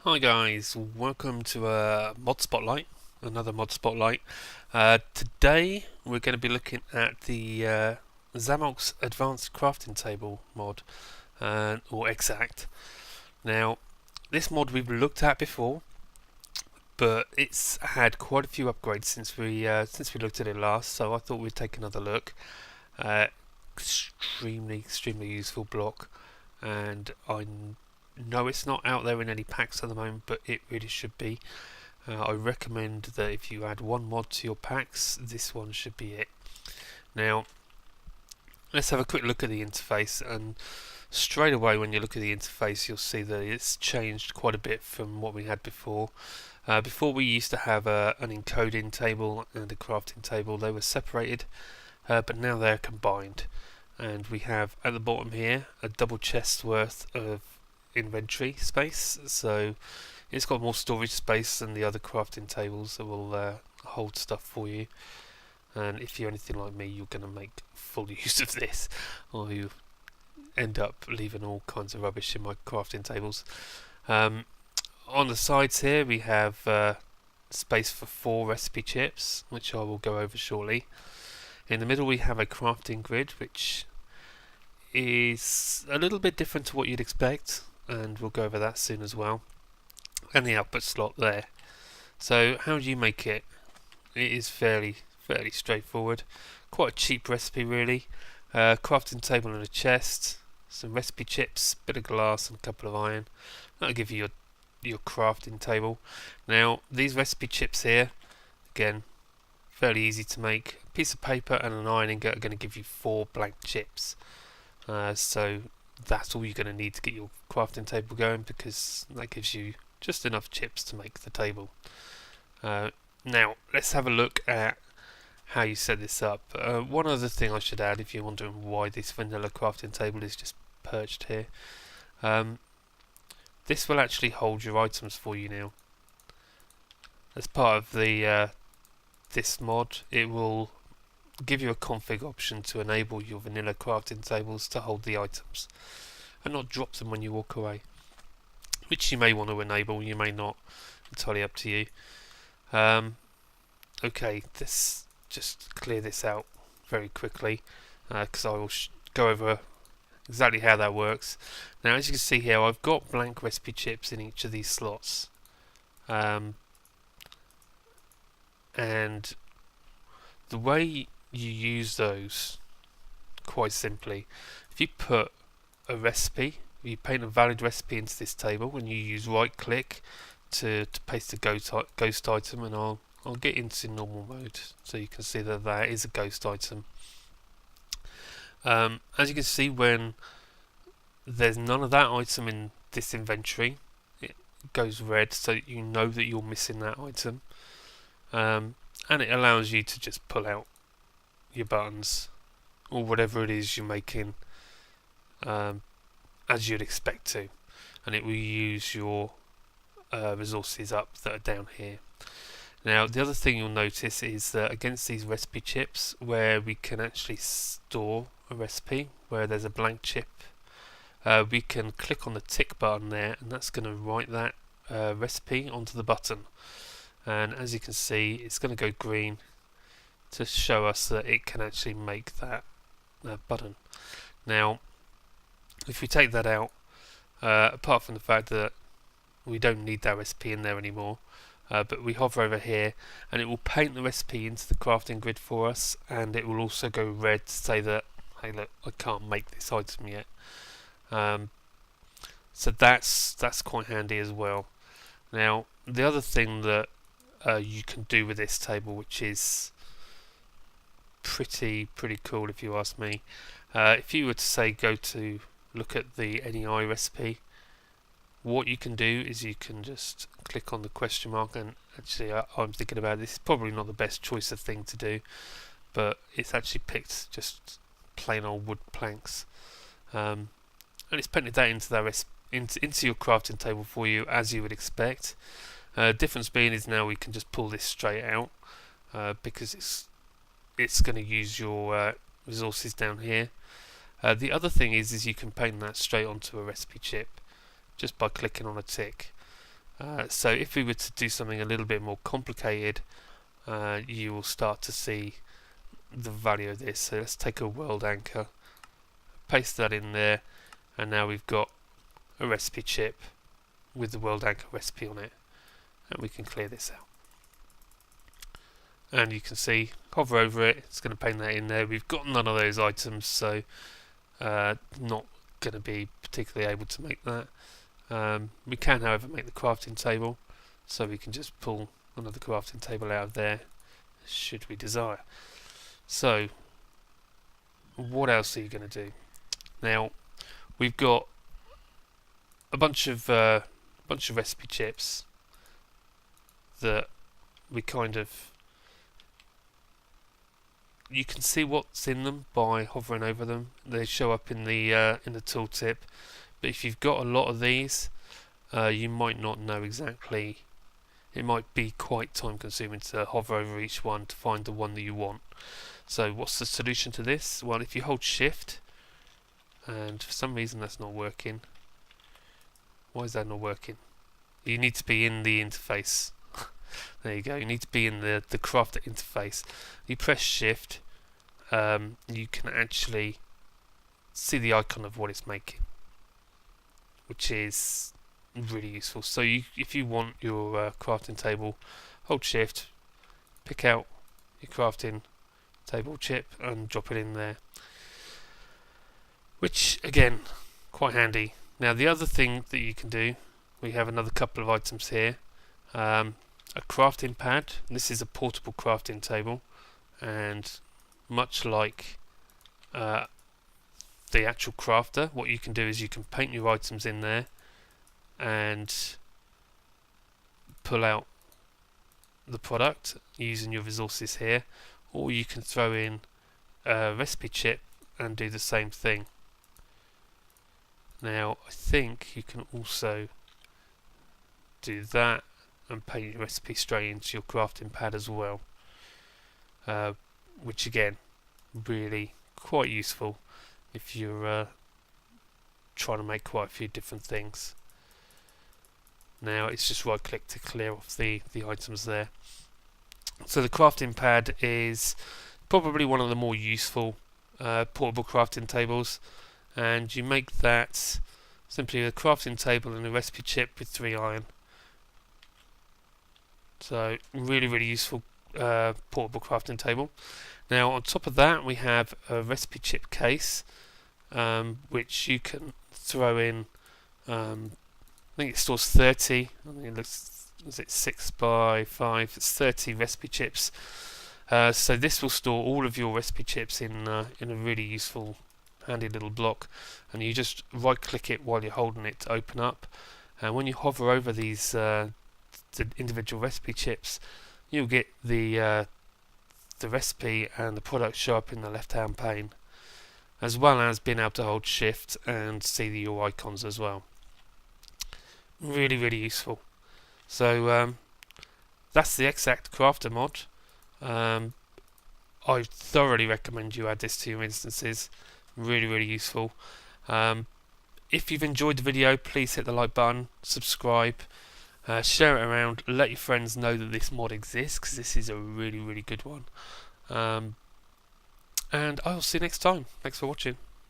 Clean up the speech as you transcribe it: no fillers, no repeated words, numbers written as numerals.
Hi guys, welcome to Mod Spotlight, another Mod Spotlight. Today we're going to be looking at the Xhamolk's Advanced Crafting Table mod, or XACT. Now, this mod we've looked at before, but it's had quite a few upgrades since we looked at it last. So I thought we'd take another look. Extremely useful block, and I know it's not out there in any packs at the moment, but it really should be. I recommend that if you add one mod to your packs, this one should be it. Now, let's have a quick look at the interface, and straight away when you look at the interface you'll see that it's changed quite a bit from what we had before. Before we used to have an encoding table and a crafting table. They were separated, but now they're combined, and we have at the bottom here a double chest worth of inventory space, so it's got more storage space than the other crafting tables that will hold stuff for you. And if you're anything like me, you're going to make full use of this, or you end up leaving all kinds of rubbish in my crafting tables. On the sides here we have space for 4 recipe chips, which I will go over shortly. In the middle we have a crafting grid, which is a little bit different to what you'd expect, and we'll go over that soon as well. And the output slot there. So how do you make it? It is fairly straightforward. Quite a cheap recipe really. Crafting table and a chest, some recipe chips, bit of glass and a couple of iron. That'll give you your crafting table. Now these recipe chips here, again, fairly easy to make. A piece of paper and an iron ingot are going to give you 4 blank chips. So that's all you're going to need to get your crafting table going, because that gives you just enough chips to make the table. Now let's have a look at how you set this up. One other thing I should add, if you're wondering why this vanilla crafting table is just perched here, this will actually hold your items for you now. As part of the this mod, it will give you a config option to enable your vanilla crafting tables to hold the items and not drop them when you walk away, which you may want to enable, you may not, entirely up to you. Okay, let's just clear this out very quickly, because I will go over exactly how that works. Now as you can see here, I've got blank recipe chips in each of these slots, and the way you use those, quite simply, if you put a recipe, you paint a valid recipe into this table, and you use right click to paste a ghost item, and I'll get into normal mode so you can see that that is a ghost item. As you can see, when there's none of that item in this inventory, it goes red, so you know that you're missing that item, and it allows you to just pull out your buttons or whatever it is you're making, as you'd expect to, and it will use your resources up that are down here. Now the other thing you'll notice is that against these recipe chips, where we can actually store a recipe, where there's a blank chip, we can click on the tick button there, and that's going to write that recipe onto the button, and as you can see it's going to go green to show us that it can actually make that button. Now if we take that out, apart from the fact that we don't need that recipe in there anymore, but we hover over here and it will paint the recipe into the crafting grid for us, and it will also go red to say that, hey look, I can't make this item yet. So that's quite handy as well. Now the other thing that you can do with this table, which is pretty cool if you ask me, if you were to say go to look at the NEI recipe, what you can do is you can just click on the question mark, and actually I'm thinking about this, it's probably not the best choice of thing to do, but it's actually picked just plain old wood planks, and it's painted that into that into your crafting table for you, as you would expect. Difference being is now we can just pull this straight out, because it's going to use your resources down here. The other thing is you can paint that straight onto a recipe chip just by clicking on a tick. So if we were to do something a little bit more complicated, you will start to see the value of this. So let's take a world anchor, paste that in there, and now we've got a recipe chip with the world anchor recipe on it, and we can clear this out. And you can see, hover over it, it's going to paint that in there. We've got none of those items, so not going to be particularly able to make that. We can, however, make the crafting table, so we can just pull another crafting table out of there, should we desire. So, what else are you going to do? Now, we've got a bunch of recipe chips that we kind of, you can see what's in them by hovering over them. They show up in the tooltip. But if you've got a lot of these, you might not know exactly. It might be quite time consuming to hover over each one to find the one that you want. So what's the solution to this? Well, if you hold shift, and for some reason that's not working. Why is that not working? You need to be in the interface. There you go, you need to be in the crafter interface. You press shift, you can actually see the icon of what it's making, which is really useful. So if you want your crafting table, hold shift, pick out your crafting table chip and drop it in there, which again, quite handy. Now the other thing that you can do, we have another couple of items here. A crafting pad. This is a portable crafting table, and much like the actual crafter, what you can do is you can paint your items in there and pull out the product using your resources here, or you can throw in a recipe chip and do the same thing. Now I think you can also do that and paint your recipe straight into your crafting pad as well, which again, really quite useful if you're trying to make quite a few different things. Now it's just right click to clear off the items there. So the crafting pad is probably one of the more useful portable crafting tables, and you make that simply a crafting table and a recipe chip with 3 iron. So really useful portable crafting table. Now on top of that we have a recipe chip case, which you can throw in. I think it stores 30. I think it looks, is it 6 by 5? It's 30 recipe chips. So this will store all of your recipe chips in a really useful, handy little block, and you just right click it while you're holding it to open up. And when you hover over these the individual recipe chips, you'll get the recipe and the product show up in the left hand pane, as well as being able to hold shift and see your icons as well. Really useful. So that's the XACT crafter mod. I thoroughly recommend you add this to your instances. Really useful. If you've enjoyed the video, please hit the like button, subscribe, share it around, let your friends know that this mod exists, because this is a really good one. And I will see you next time. Thanks for watching.